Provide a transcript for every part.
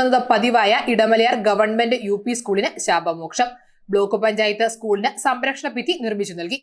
കാണുന്നത് പതിവായ Idamalayar government UP സ്കൂളിന് ശാപമോക്ഷം. Block panchayat സ്കൂളിന് സംരക്ഷണ ഭിത്തി നിർമ്മിച്ചു നൽകി.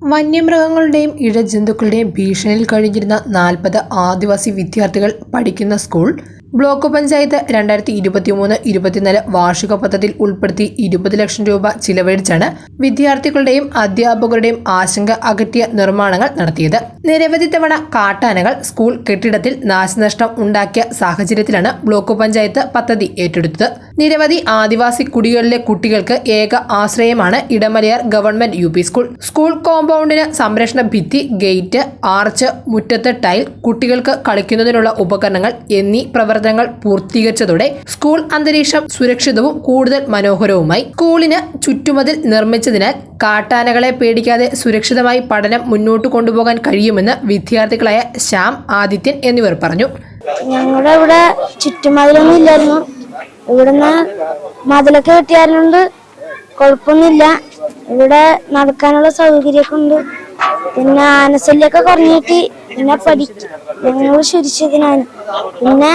വന്യമൃഗങ്ങളുടെയും ഇഴജന്തുക്കളുടെയും ഭീഷണിയിൽ കഴിഞ്ഞിരുന്ന 40 ആദിവാസി വിദ്യാർത്ഥികൾ പഠിക്കുന്ന സ്കൂൾ ബ്ലോക്ക് പഞ്ചായത്ത് 2023-24 വാർഷിക പദ്ധതിയിൽ ഉൾപ്പെടുത്തി 20 ലക്ഷം രൂപ ചിലവഴിച്ചാണ് വിദ്യാർത്ഥികളുടെയും അധ്യാപകരുടെയും ആശങ്ക അകറ്റിയ നിർമ്മാണങ്ങൾ നടത്തിയത്. നിരവധി തവണ കാട്ടാനകൾ സ്കൂൾ കെട്ടിടത്തിൽ നാശനഷ്ടം ഉണ്ടാക്കിയ സാഹചര്യത്തിലാണ് ബ്ലോക്ക് പഞ്ചായത്ത് പദ്ധതി ഏറ്റെടുത്തത്. നിരവധി ആദിവാസി കുടികളിലെ കുട്ടികൾക്ക് ഏക ആശ്രയമാണ് Idamalayar government UP school. School കോമ്പൗണ്ടിന് സംരക്ഷണ ഭിത്തി, ഗേറ്റ്, ആർച്ച്, മുറ്റത്ത് ടൈൽ, കുട്ടികൾക്ക് കളിക്കുന്നതിനുള്ള ഉപകരണങ്ങൾ എന്നീ പ്രവർത്തനങ്ങൾ പൂർത്തീകരിച്ചതോടെ സ്കൂൾ അന്തരീക്ഷം സുരക്ഷിതവും കൂടുതൽ മനോഹരവുമായി. സ്കൂളിന് ചുറ്റുമതിൽ നിർമ്മിച്ചതിനാൽ കാട്ടാനകളെ പേടിക്കാതെ സുരക്ഷിതമായി പഠനം മുന്നോട്ട് കൊണ്ടുപോകാൻ കഴിയുമെന്ന് വിദ്യാർത്ഥികളായ ശ്യാം, ആദിത്യൻ എന്നിവർ പറഞ്ഞു. ഞങ്ങളുടെ ഇവിടെ ചുറ്റുമതിലൊന്നും ഇല്ലായിരുന്നു. ഇവിടുന്ന് മതിലൊക്കെ കെട്ടിയാലുണ്ട്, കുഴപ്പമൊന്നുമില്ല. ഇവിടെ നടക്കാനുള്ള സൗകര്യമൊക്കെ ഉണ്ട്. പിന്നെ ആനശല്യൊക്കെ കുറഞ്ഞിട്ട് പിന്നെ ഞങ്ങൾ ശുരിച്ചതിനാണ്. പിന്നെ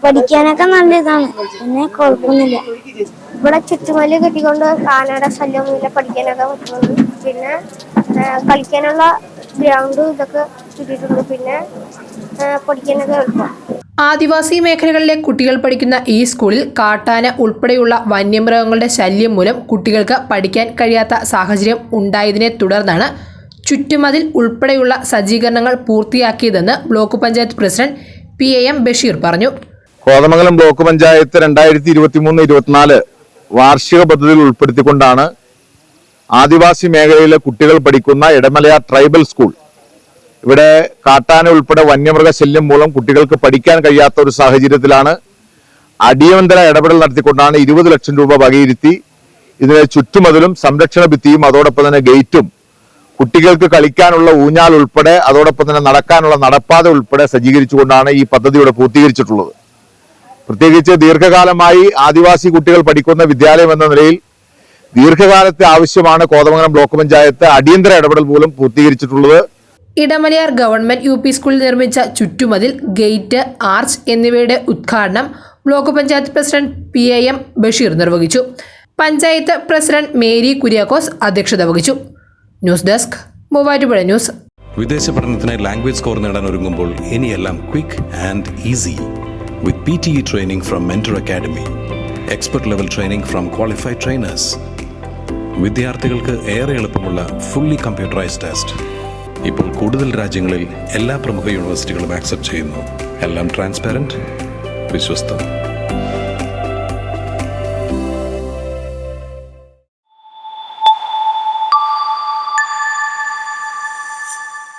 പഠിക്കാനൊക്കെ നല്ല ഇതാണ്. പിന്നെ കുഴപ്പമൊന്നുമില്ല. ഇവിടെ ചുറ്റുമതിൽ കെട്ടിക്കൊണ്ട് ആനയുടെ ശല്യമൊന്നുമില്ല. പഠിക്കാനൊക്കെ പറ്റുന്നുണ്ട്. പിന്നെ കളിക്കാനുള്ള ഗ്രൗണ്ട് ഇതൊക്കെ ചുറ്റിയിട്ടുണ്ട്. പിന്നെ പഠിക്കാനൊക്കെ എളുപ്പം. ആദിവാസി മേഖലകളിലെ കുട്ടികൾ പഠിക്കുന്ന ഈ സ്കൂളിൽ കാട്ടാന ഉൾപ്പെടെയുള്ള വന്യമൃഗങ്ങളുടെ ശല്യം മൂലം കുട്ടികൾക്ക് പഠിക്കാൻ കഴിയാത്ത സാഹചര്യം ഉണ്ടായതിനെ തുടർന്നാണ് ചുറ്റുമതിൽ ഉൾപ്പെടെയുള്ള സജ്ജീകരണങ്ങൾ പൂർത്തിയാക്കിയതെന്ന് block panchayat president PAM Basheer പറഞ്ഞു. കോതമംഗലം ബ്ലോക്ക് പഞ്ചായത്ത് 2023-24 വാർഷിക പദ്ധതിയിൽ ഉൾപ്പെടുത്തിക്കൊണ്ടാണ് ആദിവാസി മേഖലയിലെ കുട്ടികൾ പഠിക്കുന്ന ഇടമലയാർ ട്രൈബൽ സ്കൂൾ. ഇവിടെ കാട്ടാന ഉൾപ്പെടെ വന്യമൃഗ ശല്യം മൂലം കുട്ടികൾക്ക് പഠിക്കാൻ കഴിയാത്ത ഒരു സാഹചര്യത്തിലാണ് അടിയന്തര ഇടപെടൽ നടത്തിക്കൊണ്ടാണ് 20 ലക്ഷം രൂപ വകയിരുത്തി ഇതിനെ ചുറ്റുമതിലും സംരക്ഷണ ഭിത്തിയും അതോടൊപ്പം തന്നെ ഗേറ്റും കുട്ടികൾക്ക് കളിക്കാനുള്ള ഊഞ്ഞാൽ ഉൾപ്പെടെ അതോടൊപ്പം തന്നെ നടക്കാനുള്ള നടപ്പാത ഉൾപ്പെടെ സജ്ജീകരിച്ചുകൊണ്ടാണ് ഈ പദ്ധതിയുടെ പൂർത്തീകരിച്ചിട്ടുള്ളത്. പ്രത്യേകിച്ച് ദീർഘകാലമായി ആദിവാസി കുട്ടികൾ പഠിക്കുന്ന വിദ്യാലയം എന്ന നിലയിൽ ദീർഘകാലത്തെ ആവശ്യമാണ് കോതമംഗലം ബ്ലോക്ക് പഞ്ചായത്ത് അടിയന്തര ഇടപെടൽ മൂലം പൂർത്തീകരിച്ചിട്ടുള്ളത്. ഇടമലയാർ ഗവൺമെന്റ് UP സ്കൂളിൽ നിർമ്മിച്ച ചുറ്റുമതിൽ, ഗേറ്റ്, ആർച്ച് എന്നിവയുടെ ഉദ്ഘാടനം block panchayat president PAM Basheer നിർവഹിച്ചു. പഞ്ചായത്ത് പ്രസിഡന്റ് മേരി കുര്യാക്കോസ് അധ്യക്ഷത വഹിച്ചു. News desk, Muvattupuzha news. വിദേശ പഠനത്തിന് ലാംഗ്വേജ് സ്കോർ നേടാൻ ഒരുങ്ങുമ്പോൾ ഇനിയെല്ലാം quick and easy with PTE training from mentor academy, expert level training from qualified trainers. വിദ്യാർത്ഥികൾക്ക് ഏറെ എളുപ്പമുള്ള ഫുള്ളി കമ്പ്യൂട്ടറൈസ്ഡ് ടെസ്റ്റ് ഇപ്പോൾ കൂടുതൽ രാജ്യങ്ങളിൽ എല്ലാ പ്രമുഖ യൂണിവേഴ്സിറ്റികളും ആക്സെപ്റ്റ് ചെയ്യുന്നു. എല്ലാം ട്രാൻസ്പെറൻറ്റ്, വിശ്വസ്തം.